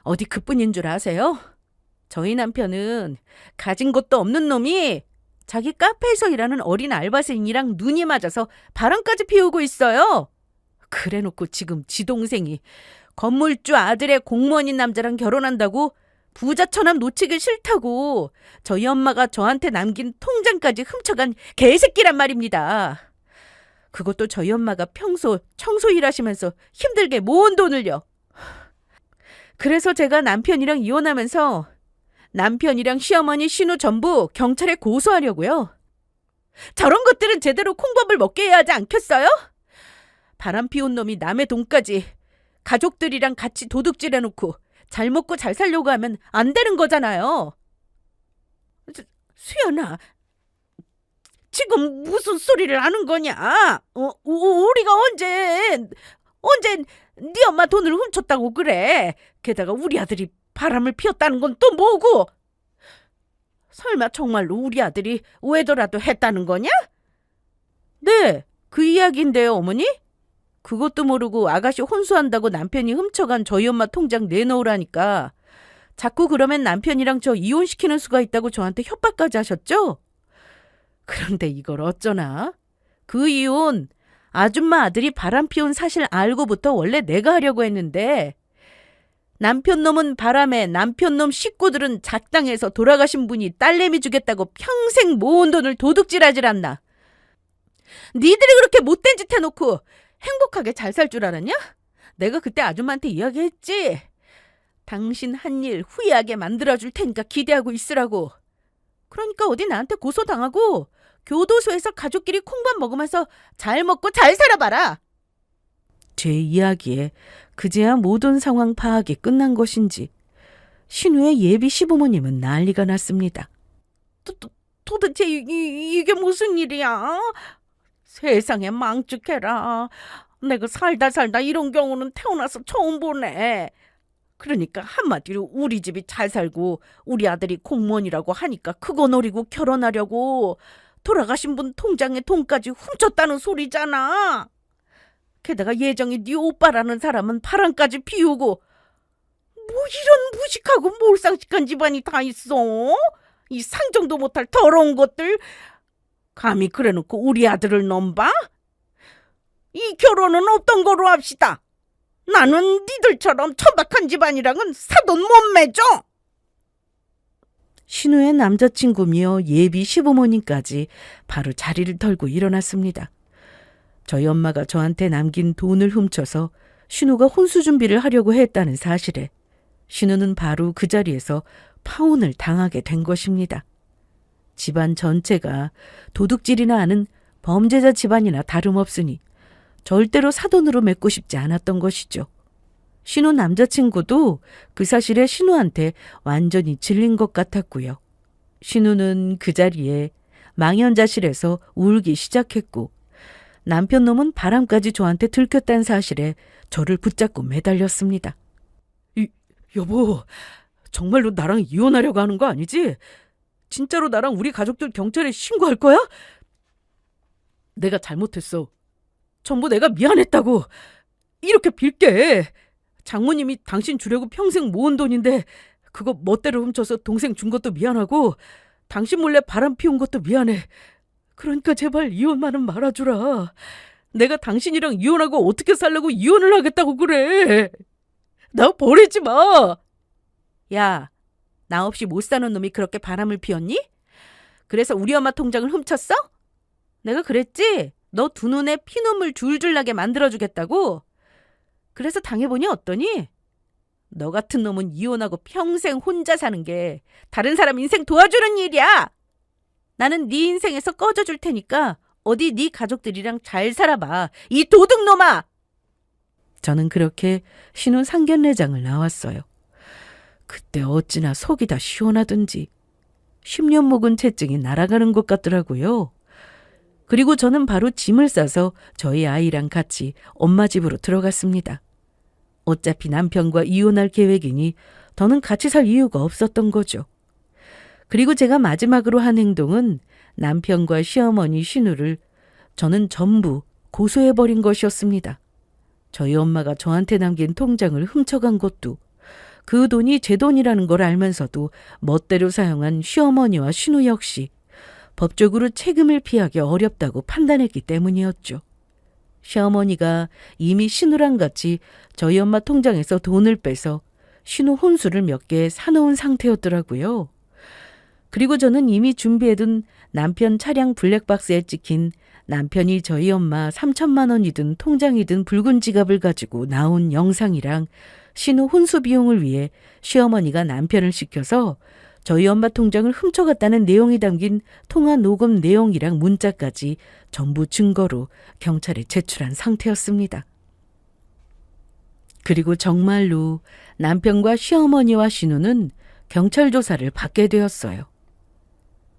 어디 그뿐인 줄 아세요? 저희 남편은 가진 것도 없는 놈이 자기 카페에서 일하는 어린 알바생이랑 눈이 맞아서 바람까지 피우고 있어요. 그래놓고 지금 지 동생이 건물주 아들의 공무원인 남자랑 결혼한다고 부자처럼 놓치기 싫다고 저희 엄마가 저한테 남긴 통장까지 훔쳐간 개새끼란 말입니다. 그것도 저희 엄마가 평소 청소 일하시면서 힘들게 모은 돈을요. 그래서 제가 남편이랑 이혼하면서 남편이랑 시어머니 신우 전부 경찰에 고소하려고요. 저런 것들은 제대로 콩밥을 먹게 해야 하지 않겠어요? 바람 피운 놈이 남의 돈까지 가족들이랑 같이 도둑질해놓고 잘 먹고 잘 살려고 하면 안 되는 거잖아요. 수연아, 지금 무슨 소리를 하는 거냐? 우리가 언제 네 엄마 돈을 훔쳤다고 그래? 게다가 우리 아들이 바람을 피웠다는 건 또 뭐고? 설마 정말로 우리 아들이 외도라도 했다는 거냐? 네, 그 이야기인데요, 어머니. 그것도 모르고 아가씨 혼수한다고 남편이 훔쳐간 저희 엄마 통장 내놓으라니까 자꾸 그러면 남편이랑 저 이혼시키는 수가 있다고 저한테 협박까지 하셨죠? 그런데 이걸 어쩌나? 그 이혼 아줌마 아들이 바람 피운 사실 알고부터 원래 내가 하려고 했는데 남편 놈은 바람에 남편 놈 식구들은 작당해서 돌아가신 분이 딸내미 주겠다고 평생 모은 돈을 도둑질하질 않나? 니들이 그렇게 못된 짓 해놓고 행복하게 잘 살 줄 알았냐? 내가 그때 아줌마한테 이야기했지. 당신 한 일 후회하게 만들어줄 테니까 기대하고 있으라고. 그러니까 어디 나한테 고소당하고 교도소에서 가족끼리 콩밥 먹으면서 잘 먹고 잘 살아봐라. 제 이야기에 그제야 모든 상황 파악이 끝난 것인지 신우의 예비 시부모님은 난리가 났습니다. 도대체 이게 무슨 일이야? 세상에 망측해라. 내가 살다 이런 경우는 태어나서 처음 보네. 그러니까 한마디로 우리 집이 잘 살고 우리 아들이 공무원이라고 하니까 그거 노리고 결혼하려고 돌아가신 분 통장에 돈까지 훔쳤다는 소리잖아. 게다가 예정이 네 오빠라는 사람은 바람까지 피우고 뭐 이런 무식하고 몰상식한 집안이 다 있어? 이 상정도 못할 더러운 것들. 감히 그래놓고 우리 아들을 넘봐? 이 결혼은 없던 거로 합시다. 나는 니들처럼 천박한 집안이랑은 사돈 못 맺어. 신우의 남자친구며 예비 시부모님까지 바로 자리를 털고 일어났습니다. 저희 엄마가 저한테 남긴 돈을 훔쳐서 신우가 혼수 준비를 하려고 했다는 사실에 신우는 바로 그 자리에서 파혼을 당하게 된 것입니다. 집안 전체가 도둑질이나 하는 범죄자 집안이나 다름없으니 절대로 사돈으로 맺고 싶지 않았던 것이죠. 신우 남자친구도 그 사실에 신우한테 완전히 질린 것 같았고요. 신우는 그 자리에 망연자실해서 울기 시작했고 남편 놈은 바람까지 저한테 들켰다는 사실에 저를 붙잡고 매달렸습니다. 여보, 정말로 나랑 이혼하려고 하는 거 아니지? 진짜로 나랑 우리 가족들 경찰에 신고할 거야? 내가 잘못했어. 전부 내가 미안했다고. 이렇게 빌게. 장모님이 당신 주려고 평생 모은 돈인데 그거 멋대로 훔쳐서 동생 준 것도 미안하고 당신 몰래 바람 피운 것도 미안해. 그러니까 제발 이혼만은 말아주라. 내가 당신이랑 이혼하고 어떻게 살려고 이혼을 하겠다고 그래. 나 버리지 마. 야, 나 없이 못 사는 놈이 그렇게 바람을 피웠니? 그래서 우리 엄마 통장을 훔쳤어? 내가 그랬지? 너 두 눈에 피눈물 줄줄 나게 만들어주겠다고? 그래서 당해보니 어떠니? 너 같은 놈은 이혼하고 평생 혼자 사는 게 다른 사람 인생 도와주는 일이야. 나는 네 인생에서 꺼져줄 테니까 어디 네 가족들이랑 잘 살아봐. 이 도둑놈아! 저는 그렇게 신혼 상견례장을 나왔어요. 그때 어찌나 속이 다 시원하든지 10년 묵은 채증이 날아가는 것 같더라고요. 그리고 저는 바로 짐을 싸서 저희 아이랑 같이 엄마 집으로 들어갔습니다. 어차피 남편과 이혼할 계획이니 더는 같이 살 이유가 없었던 거죠. 그리고 제가 마지막으로 한 행동은 남편과 시어머니 신우를 저는 전부 고소해버린 것이었습니다. 저희 엄마가 저한테 남긴 통장을 훔쳐간 것도 그 돈이 제 돈이라는 걸 알면서도 멋대로 사용한 시어머니와 신우 역시 법적으로 책임을 피하기 어렵다고 판단했기 때문이었죠. 시어머니가 이미 신우랑 같이 저희 엄마 통장에서 돈을 빼서 신우 혼수를 몇 개 사놓은 상태였더라고요. 그리고 저는 이미 준비해둔 남편 차량 블랙박스에 찍힌 남편이 저희 엄마 3천만 원이 든 통장이 든 붉은 지갑을 가지고 나온 영상이랑 신우 혼수 비용을 위해 시어머니가 남편을 시켜서 저희 엄마 통장을 훔쳐갔다는 내용이 담긴 통화 녹음 내용이랑 문자까지 전부 증거로 경찰에 제출한 상태였습니다. 그리고 정말로 남편과 시어머니와 신우는 경찰 조사를 받게 되었어요.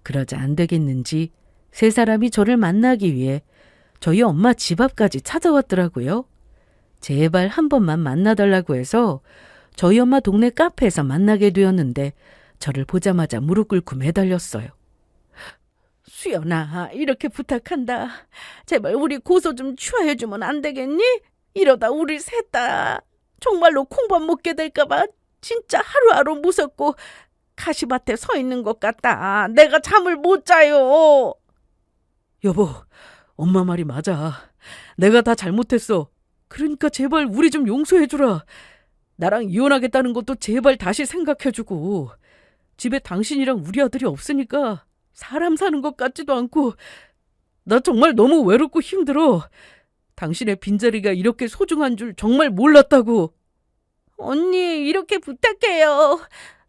그러자 안 되겠는지 세 사람이 저를 만나기 위해 저희 엄마 집 앞까지 찾아왔더라고요. 제발 한 번만 만나달라고 해서 저희 엄마 동네 카페에서 만나게 되었는데 저를 보자마자 무릎 꿇고 매달렸어요. 수연아, 이렇게 부탁한다. 제발 우리 고소 좀 취하해주면 안 되겠니? 이러다 우리 셋 다 정말로 콩밥 먹게 될까 봐 진짜 하루하루 무섭고 가시밭에 서 있는 것 같다. 내가 잠을 못 자요. 여보, 엄마 말이 맞아. 내가 다 잘못했어. 그러니까 제발 우리 좀 용서해주라. 나랑 이혼하겠다는 것도 제발 다시 생각해주고 집에 당신이랑 우리 아들이 없으니까 사람 사는 것 같지도 않고 나 정말 너무 외롭고 힘들어. 당신의 빈자리가 이렇게 소중한 줄 정말 몰랐다고. 언니, 이렇게 부탁해요.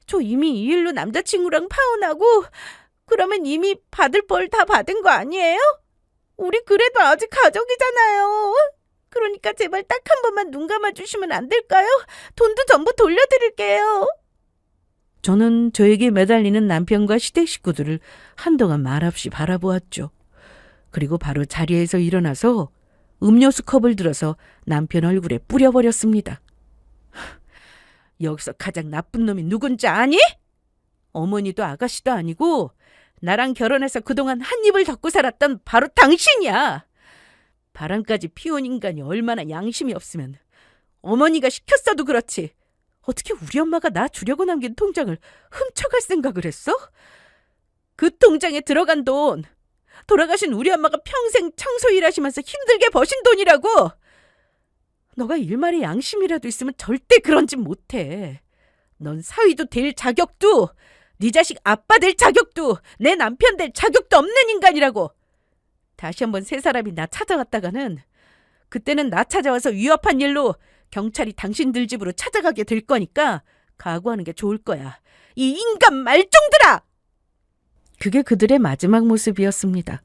저 이미 이 일로 남자친구랑 파혼하고 그러면 이미 받을 벌 다 받은 거 아니에요? 우리 그래도 아직 가족이잖아요. 그러니까 제발 딱 한 번만 눈 감아주시면 안 될까요? 돈도 전부 돌려드릴게요. 저는 저에게 매달리는 남편과 시댁 식구들을 한동안 말없이 바라보았죠. 그리고 바로 자리에서 일어나서 음료수 컵을 들어서 남편 얼굴에 뿌려버렸습니다. 여기서 가장 나쁜 놈이 누군지 아니? 어머니도 아가씨도 아니고 나랑 결혼해서 그동안 한 입을 덮고 살았던 바로 당신이야. 바람까지 피운 인간이 얼마나 양심이 없으면 어머니가 시켰어도 그렇지. 어떻게 우리 엄마가 나 주려고 남긴 통장을 훔쳐갈 생각을 했어? 그 통장에 들어간 돈, 돌아가신 우리 엄마가 평생 청소 일하시면서 힘들게 버신 돈이라고. 너가 일말의 양심이라도 있으면 절대 그런 짓 못해. 넌 사위도 될 자격도, 네 자식 아빠 될 자격도, 내 남편 될 자격도 없는 인간이라고. 다시 한번 세 사람이 나 찾아왔다가는 그때는 나 찾아와서 위협한 일로 경찰이 당신들 집으로 찾아가게 될 거니까 각오하는 게 좋을 거야. 이 인간 말종들아! 그게 그들의 마지막 모습이었습니다.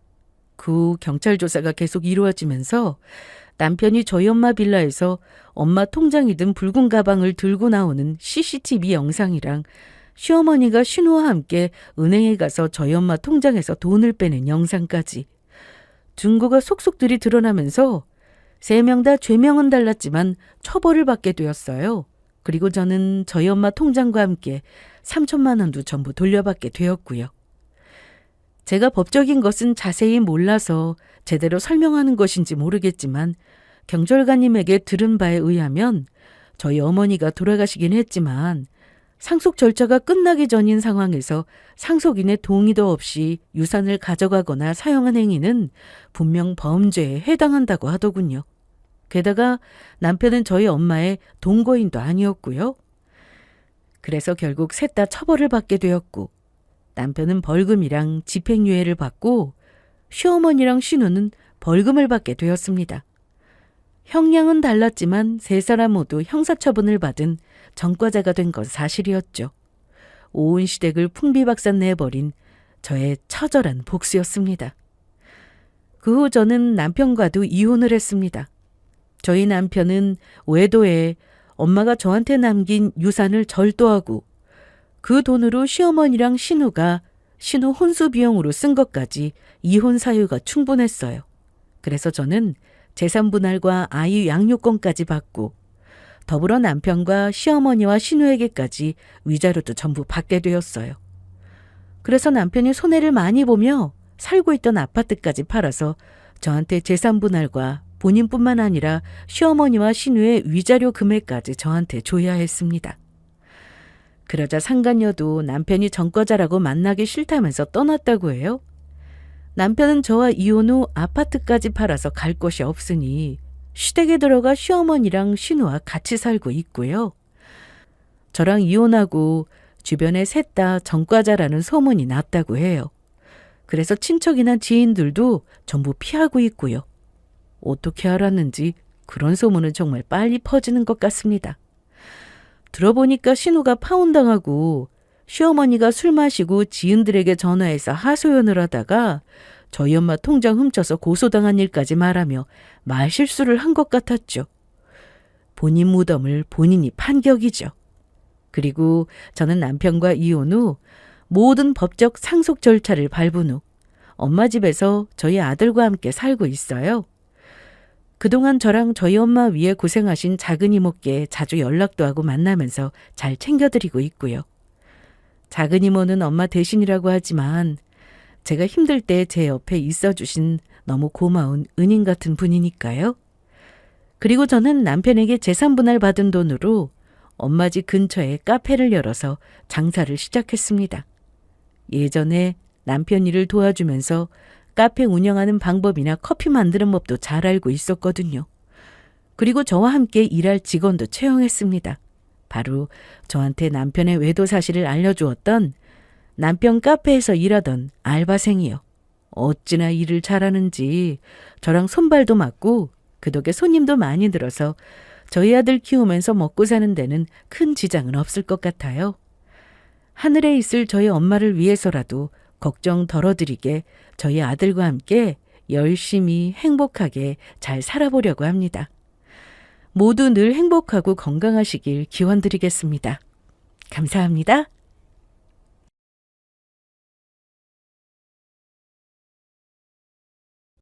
그 후 경찰 조사가 계속 이루어지면서 남편이 저희 엄마 빌라에서 엄마 통장이 든 붉은 가방을 들고 나오는 CCTV 영상이랑 시어머니가 신우와 함께 은행에 가서 저희 엄마 통장에서 돈을 빼는 영상까지 증거가 속속들이 드러나면서 3명 다 죄명은 달랐지만 처벌을 받게 되었어요. 그리고 저는 저희 엄마 통장과 함께 3천만 원도 전부 돌려받게 되었고요. 제가 법적인 것은 자세히 몰라서 제대로 설명하는 것인지 모르겠지만 경찰관님에게 들은 바에 의하면 저희 어머니가 돌아가시긴 했지만 상속 절차가 끝나기 전인 상황에서 상속인의 동의도 없이 유산을 가져가거나 사용한 행위는 분명 범죄에 해당한다고 하더군요. 게다가 남편은 저희 엄마의 동거인도 아니었고요. 그래서 결국 셋 다 처벌을 받게 되었고 남편은 벌금이랑 집행유예를 받고 시어머니랑 신우는 벌금을 받게 되었습니다. 형량은 달랐지만 세 사람 모두 형사처분을 받은 전과자가 된 건 사실이었죠. 온 시댁을 풍비박산 내버린 저의 처절한 복수였습니다. 그 후 저는 남편과도 이혼을 했습니다. 저희 남편은 외도에 엄마가 저한테 남긴 유산을 절도하고 그 돈으로 시어머니랑 신우가 신우 혼수 비용으로 쓴 것까지 이혼 사유가 충분했어요. 그래서 저는 재산 분할과 아이 양육권까지 받고 더불어 남편과 시어머니와 신우에게까지 위자료도 전부 받게 되었어요. 그래서 남편이 손해를 많이 보며 살고 있던 아파트까지 팔아서 저한테 재산 분할과 본인뿐만 아니라 시어머니와 신우의 위자료 금액까지 저한테 줘야 했습니다. 그러자 상간녀도 남편이 전과자라고 만나기 싫다면서 떠났다고 해요. 남편은 저와 이혼 후 아파트까지 팔아서 갈 곳이 없으니 시댁에 들어가 시어머니랑 신우와 같이 살고 있고요. 저랑 이혼하고 주변에 셋 다 전과자라는 소문이 났다고 해요. 그래서 친척이나 지인들도 전부 피하고 있고요. 어떻게 알았는지 그런 소문은 정말 빨리 퍼지는 것 같습니다. 들어보니까 신우가 파혼당하고 시어머니가 술 마시고 지인들에게 전화해서 하소연을 하다가 저희 엄마 통장 훔쳐서 고소당한 일까지 말하며 말실수를 한 것 같았죠. 본인 무덤을 본인이 판 격이죠. 그리고 저는 남편과 이혼 후 모든 법적 상속 절차를 밟은 후 엄마 집에서 저희 아들과 함께 살고 있어요. 그동안 저랑 저희 엄마 위해 고생하신 작은 이모께 자주 연락도 하고 만나면서 잘 챙겨드리고 있고요. 작은 이모는 엄마 대신이라고 하지만 제가 힘들 때 제 옆에 있어주신 너무 고마운 은인 같은 분이니까요. 그리고 저는 남편에게 재산 분할 받은 돈으로 엄마 집 근처에 카페를 열어서 장사를 시작했습니다. 예전에 남편 일을 도와주면서 카페 운영하는 방법이나 커피 만드는 법도 잘 알고 있었거든요. 그리고 저와 함께 일할 직원도 채용했습니다. 바로 저한테 남편의 외도 사실을 알려주었던 남편 카페에서 일하던 알바생이요. 어찌나 일을 잘하는지 저랑 손발도 맞고 그 덕에 손님도 많이 들어서 저희 아들 키우면서 먹고 사는 데는 큰 지장은 없을 것 같아요. 하늘에 있을 저희 엄마를 위해서라도 걱정 덜어드리게 저희 아들과 함께 열심히 행복하게 잘 살아보려고 합니다. 모두 늘 행복하고 건강하시길 기원드리겠습니다. 감사합니다.